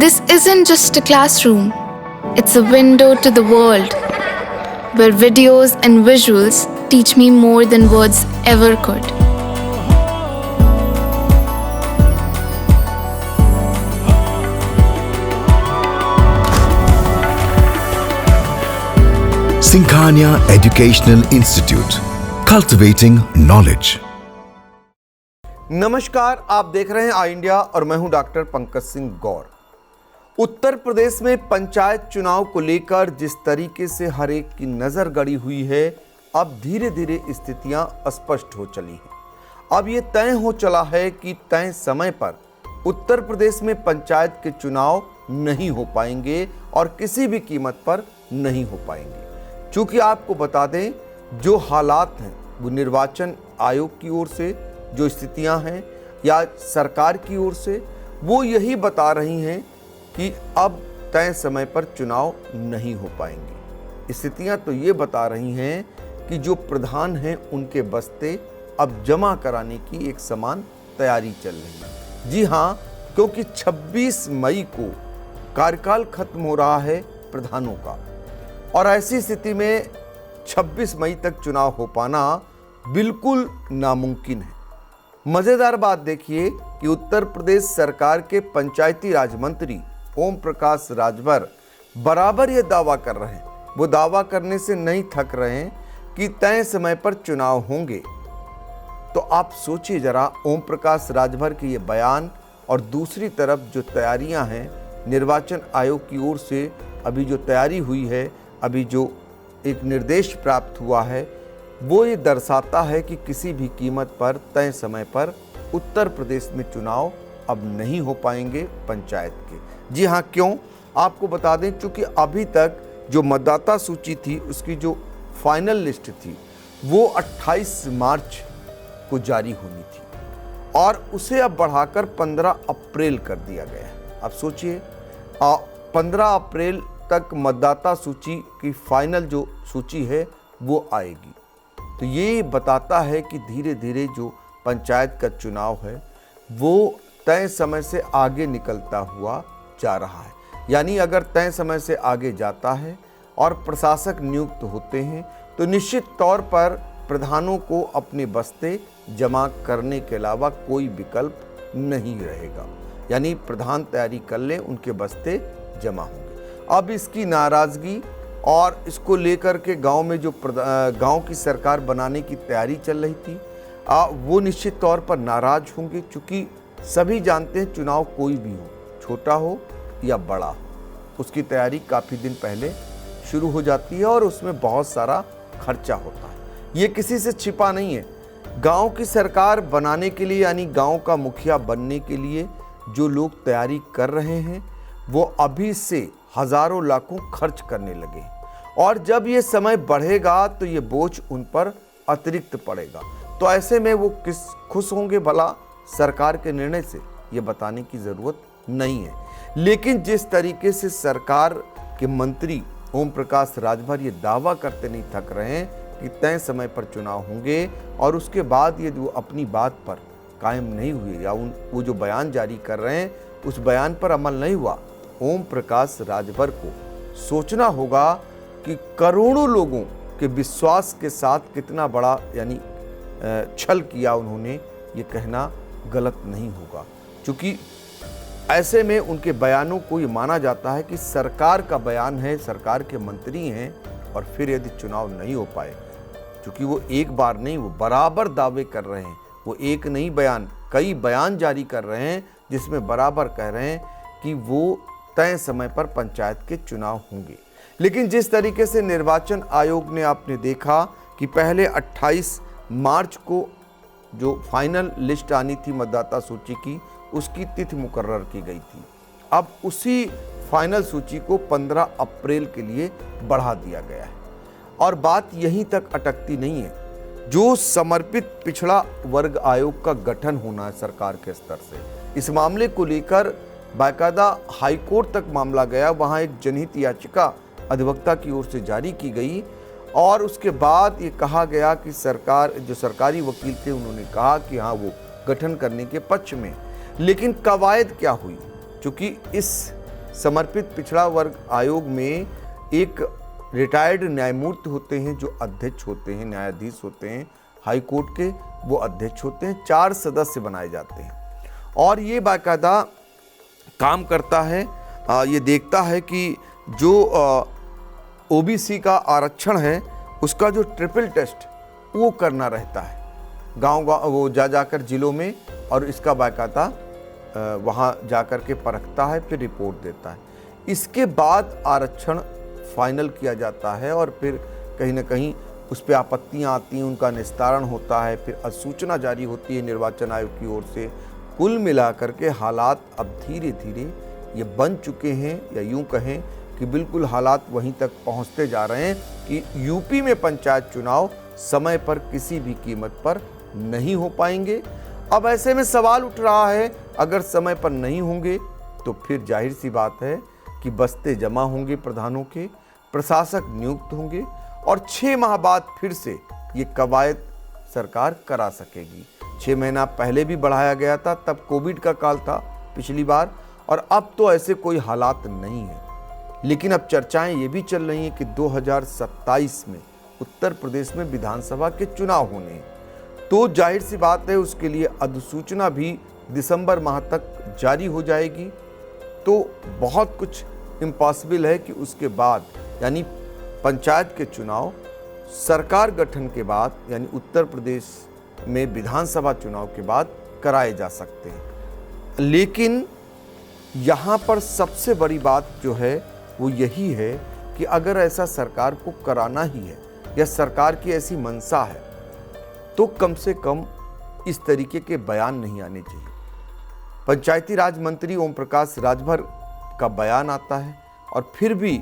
This isn't just a classroom, it's a window to the world, where videos and visuals teach me more than words ever could. Sinkhania Educational Institute, cultivating knowledge. नमस्कार, आप देख रहे हैं आई India और मैं हूं doctor Pankaj Singh गौर। उत्तर प्रदेश में पंचायत चुनाव को लेकर जिस तरीके से हर एक की नजर गड़ी हुई है, अब धीरे धीरे स्थितियां स्पष्ट हो चली हैं। अब ये तय हो चला है कि तय समय पर उत्तर प्रदेश में पंचायत के चुनाव नहीं हो पाएंगे और किसी भी कीमत पर नहीं हो पाएंगे। चूंकि आपको बता दें, जो हालात हैं वो निर्वाचन आयोग की ओर से जो स्थितियां हैं या सरकार की ओर से वो यही बता रही हैं कि अब तय समय पर चुनाव नहीं हो पाएंगे। स्थितियां तो ये बता रही हैं कि जो प्रधान हैं उनके बस्ते अब जमा कराने की एक समान तैयारी चल रही है। जी हाँ, क्योंकि 26 मई को कार्यकाल खत्म हो रहा है प्रधानों का, और ऐसी स्थिति में 26 मई तक चुनाव हो पाना बिल्कुल नामुमकिन है। मजेदार बात देखिए कि उत्तर प्रदेश सरकार के पंचायती राज मंत्री ओम प्रकाश राजभर बराबर ये दावा कर रहे हैं, वो दावा करने से नहीं थक रहे हैं कि तय समय पर चुनाव होंगे। तो आप सोचिए जरा, ओम प्रकाश राजभर के ये बयान और दूसरी तरफ जो तैयारियां हैं निर्वाचन आयोग की ओर से, अभी जो तैयारी हुई है, अभी जो एक निर्देश प्राप्त हुआ है, वो ये दर्शाता है कि किसी भी कीमत पर तय समय पर उत्तर प्रदेश में चुनाव अब नहीं हो पाएंगे पंचायत के। जी हाँ, क्यों? आपको बता दें, चूँकि अभी तक जो मतदाता सूची थी उसकी जो फाइनल लिस्ट थी वो 28 मार्च को जारी होनी थी और उसे अब बढ़ाकर 15 अप्रैल कर दिया गया है। अब सोचिए, 15 अप्रैल तक मतदाता सूची की फाइनल जो सूची है वो आएगी। तो ये बताता है कि धीरे धीरे जो पंचायत का चुनाव है वो तय समय से आगे निकलता हुआ जा रहा है। यानी अगर तय समय से आगे जाता है और प्रशासक नियुक्त होते हैं तो निश्चित तौर पर प्रधानों को अपने बस्ते जमा करने के अलावा कोई विकल्प नहीं रहेगा। यानी प्रधान तैयारी कर लें, उनके बस्ते जमा होंगे। अब इसकी नाराज़गी और इसको लेकर के गांव में जो गांव की सरकार बनाने की तैयारी चल रही थी, वो निश्चित तौर पर नाराज होंगे, क्योंकि सभी जानते हैं चुनाव कोई भी हो, छोटा हो या बड़ा हो, उसकी तैयारी काफ़ी दिन पहले शुरू हो जाती है और उसमें बहुत सारा खर्चा होता है। ये किसी से छिपा नहीं है। गांव की सरकार बनाने के लिए, यानी गांव का मुखिया बनने के लिए जो लोग तैयारी कर रहे हैं वो अभी से हजारों लाखों खर्च करने लगे, और जब ये समय बढ़ेगा तो ये बोझ उन पर अतिरिक्त पड़ेगा। तो ऐसे में वो किस खुश होंगे भला सरकार के निर्णय से, ये बताने की ज़रूरत नहीं है। लेकिन जिस तरीके से सरकार के मंत्री ओम प्रकाश राजभर ये दावा करते नहीं थक रहे हैं कि तय समय पर चुनाव होंगे, और उसके बाद यदि वो अपनी बात पर कायम नहीं हुए या वो जो बयान जारी कर रहे हैं उस बयान पर अमल नहीं हुआ, ओम प्रकाश राजभर को सोचना होगा कि करोड़ों लोगों के विश्वास के साथ कितना बड़ा यानी छल किया उन्होंने, ये कहना गलत नहीं होगा। क्योंकि ऐसे में उनके बयानों को ये माना जाता है कि सरकार का बयान है, सरकार के मंत्री हैं, और फिर यदि चुनाव नहीं हो पाए, क्योंकि वो एक बार नहीं, वो बराबर दावे कर रहे हैं, वो एक नहीं बयान, कई बयान जारी कर रहे हैं जिसमें बराबर कह रहे हैं कि वो तय समय पर पंचायत के चुनाव होंगे। लेकिन जिस तरीके से निर्वाचन आयोग ने, आपने देखा कि पहले 28 मार्च को जो फाइनल लिस्ट आनी थी मतदाता सूची की, उसकी तिथि मुकर्रर की गई थी। अब उसी फाइनल सूची को 15 अप्रैल के लिए बढ़ा दिया गया है। और बात यहीं तक अटकती नहीं है। जो समर्पित पिछड़ा वर्ग आयोग का गठन होना है सरकार के स्तर से, इस मामले को लेकर बाकायदा हाईकोर्ट तक मामला गया। वहाँ एक जनहित याचिका अधिवक्ता की ओर से जारी की गई और उसके बाद ये कहा गया कि सरकार, जो सरकारी वकील थे, उन्होंने कहा कि हाँ वो गठन करने के पक्ष में। लेकिन कवायद क्या हुई, क्योंकि इस समर्पित पिछड़ा वर्ग आयोग में एक रिटायर्ड न्यायमूर्ति होते हैं जो अध्यक्ष होते हैं, न्यायाधीश होते हैं हाई कोर्ट के, वो अध्यक्ष होते हैं। 4 सदस्य बनाए जाते हैं और ये बाकायदा काम करता है, ये देखता है कि जो ओबीसी का आरक्षण है उसका जो ट्रिपल टेस्ट वो करना रहता है, गांव-गांव वो जाकर जिलों में, और इसका बाकायदा वहाँ जाकर के परखता है, फिर रिपोर्ट देता है। इसके बाद आरक्षण फाइनल किया जाता है और फिर कहीं ना कहीं उस पर आपत्तियाँ आती हैं, उनका निस्तारण होता है, फिर अधिसूचना जारी होती है निर्वाचन आयोग की ओर से। कुल मिलाकर के हालात अब धीरे धीरे ये बन चुके हैं, या यूं कहें कि बिल्कुल हालात वहीं तक पहुंचते जा रहे हैं कि यूपी में पंचायत चुनाव समय पर किसी भी कीमत पर नहीं हो पाएंगे। अब ऐसे में सवाल उठ रहा है, अगर समय पर नहीं होंगे तो फिर जाहिर सी बात है कि बस्ते जमा होंगे प्रधानों के, प्रशासक नियुक्त होंगे और 6 माह बाद फिर से ये कवायद सरकार करा सकेगी। 6 महीना पहले भी बढ़ाया गया था, तब कोविड का काल था पिछली बार, और अब तो ऐसे कोई हालात नहीं है। लेकिन अब चर्चाएं ये भी चल रही हैं कि 2027 में उत्तर प्रदेश में विधानसभा के चुनाव होने हैं, तो जाहिर सी बात है उसके लिए अधिसूचना भी दिसंबर माह तक जारी हो जाएगी। तो बहुत कुछ इम्पॉसिबल है कि उसके बाद, यानी पंचायत के चुनाव सरकार गठन के बाद, यानी उत्तर प्रदेश में विधानसभा चुनाव के बाद कराए जा सकते हैं। लेकिन यहाँ पर सबसे बड़ी बात जो है वो यही है कि अगर ऐसा सरकार को कराना ही है या सरकार की ऐसी मंशा है, तो कम से कम इस तरीके के बयान नहीं आने चाहिए। पंचायती राज मंत्री ओम प्रकाश राजभर का बयान आता है और फिर भी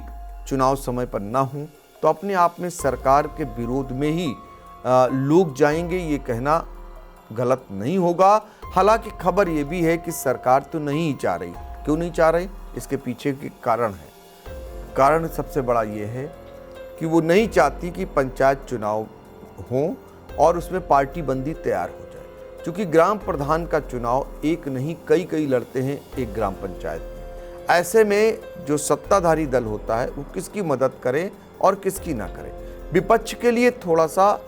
चुनाव समय पर ना हो तो अपने आप में सरकार के विरोध में ही लोग जाएंगे, ये कहना गलत नहीं होगा। हालांकि खबर ये भी है कि सरकार तो नहीं चाह रही। क्यों नहीं चाह रही? इसके पीछे के कारण है। कारण सबसे बड़ा ये है कि वो नहीं चाहती कि पंचायत चुनाव हो और उसमें पार्टी बंदी तैयार हो जाए, क्योंकि ग्राम प्रधान का चुनाव एक नहीं कई लड़ते हैं एक ग्राम पंचायत में। ऐसे में जो सत्ताधारी दल होता है वो किसकी मदद करे और किसकी ना करे। विपक्ष के लिए थोड़ा सा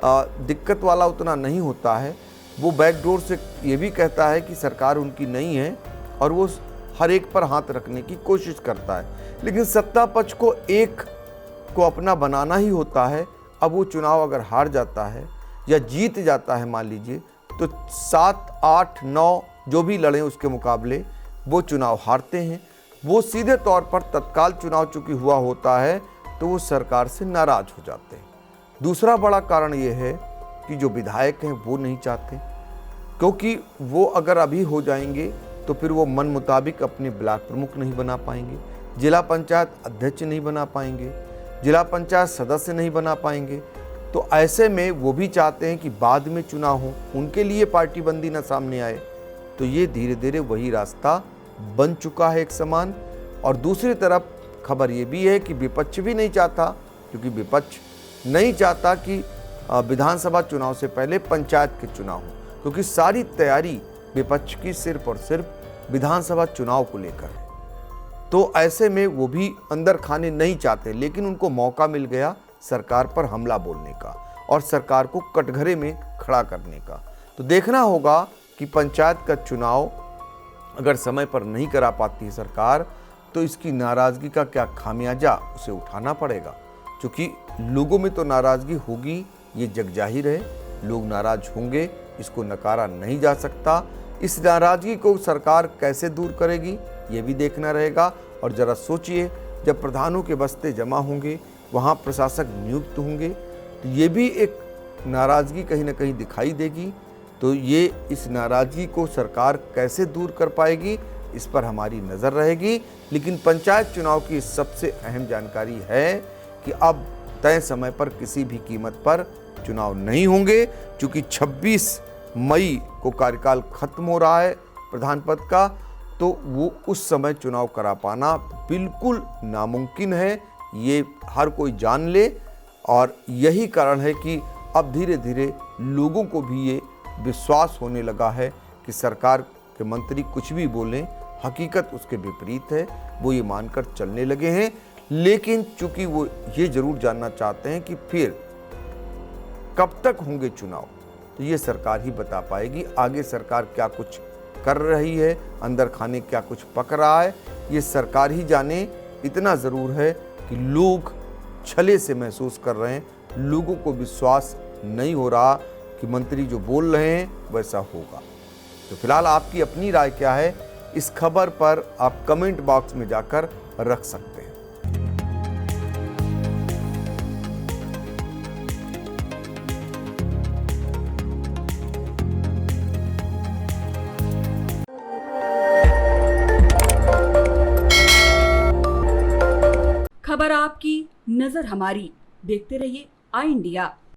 दिक्कत वाला उतना नहीं होता है, वो बैकडोर से ये भी कहता है कि सरकार उनकी नहीं है और वो हर एक पर हाथ रखने की कोशिश करता है। लेकिन सत्ता पक्ष को एक को अपना बनाना ही होता है। अब वो चुनाव अगर हार जाता है या जीत जाता है मान लीजिए, तो 7, 8, 9 जो भी लड़े उसके मुकाबले वो चुनाव हारते हैं। वो सीधे तौर पर तत्काल चुनाव चूंकि हुआ होता है तो वो सरकार से नाराज हो जाते हैं। दूसरा बड़ा कारण ये है कि जो विधायक हैं वो नहीं चाहते, क्योंकि वो अगर अभी हो जाएंगे तो फिर वो मन मुताबिक अपने ब्लॉक प्रमुख नहीं बना पाएंगे, जिला पंचायत अध्यक्ष नहीं बना पाएंगे, जिला पंचायत सदस्य नहीं बना पाएंगे। तो ऐसे में वो भी चाहते हैं कि बाद में चुनाव हो, उनके लिए पार्टी बंदी न सामने आए। तो ये धीरे धीरे वही रास्ता बन चुका है एक समान। और दूसरी तरफ खबर ये भी है कि विपक्ष भी नहीं चाहता, क्योंकि विपक्ष नहीं चाहता कि विधानसभा चुनाव से पहले पंचायत के चुनाव हो, क्योंकि सारी तैयारी विपक्ष की सिर्फ और सिर्फ विधानसभा चुनाव को लेकर है। तो ऐसे में वो भी अंदर खाने नहीं चाहते, लेकिन उनको मौका मिल गया सरकार पर हमला बोलने का और सरकार को कटघरे में खड़ा करने का। तो देखना होगा कि पंचायत का चुनाव अगर समय पर नहीं करा पाती है सरकार, तो इसकी नाराज़गी का क्या खामियाजा उसे उठाना पड़ेगा। क्योंकि लोगों में तो नाराज़गी होगी, ये जग जाहिर है, लोग नाराज़ होंगे, इसको नकारा नहीं जा सकता। इस नाराज़गी को सरकार कैसे दूर करेगी ये भी देखना रहेगा। और ज़रा सोचिए, जब प्रधानों के बस्ते जमा होंगे, वहाँ प्रशासक नियुक्त होंगे, तो ये भी एक नाराज़गी कहीं ना कहीं दिखाई देगी। तो ये इस नाराज़गी को सरकार कैसे दूर कर पाएगी, इस पर हमारी नज़र रहेगी। लेकिन पंचायत चुनाव की सबसे अहम जानकारी है कि अब तय समय पर किसी भी कीमत पर चुनाव नहीं होंगे, क्योंकि 26 मई को कार्यकाल खत्म हो रहा है प्रधान पद का। तो वो उस समय चुनाव करा पाना बिल्कुल नामुमकिन है, ये हर कोई जान ले। और यही कारण है कि अब धीरे धीरे लोगों को भी ये विश्वास होने लगा है कि सरकार के मंत्री कुछ भी बोलें, हकीकत उसके विपरीत है, वो ये मानकर चलने लगे हैं। लेकिन चूंकि वो ये जरूर जानना चाहते हैं कि फिर कब तक होंगे चुनाव, तो ये सरकार ही बता पाएगी। आगे सरकार क्या कुछ कर रही है, अंदर खाने क्या कुछ पक रहा है, ये सरकार ही जाने। इतना ज़रूर है कि लोग छले से महसूस कर रहे हैं, लोगों को विश्वास नहीं हो रहा कि मंत्री जो बोल रहे हैं वैसा होगा। तो फिलहाल आपकी अपनी राय क्या है, इस खबर पर आप कमेंट बॉक्स में जाकर रख सकते हैं। खबर आपकी, नजर हमारी। देखते रहिए आई इंडिया।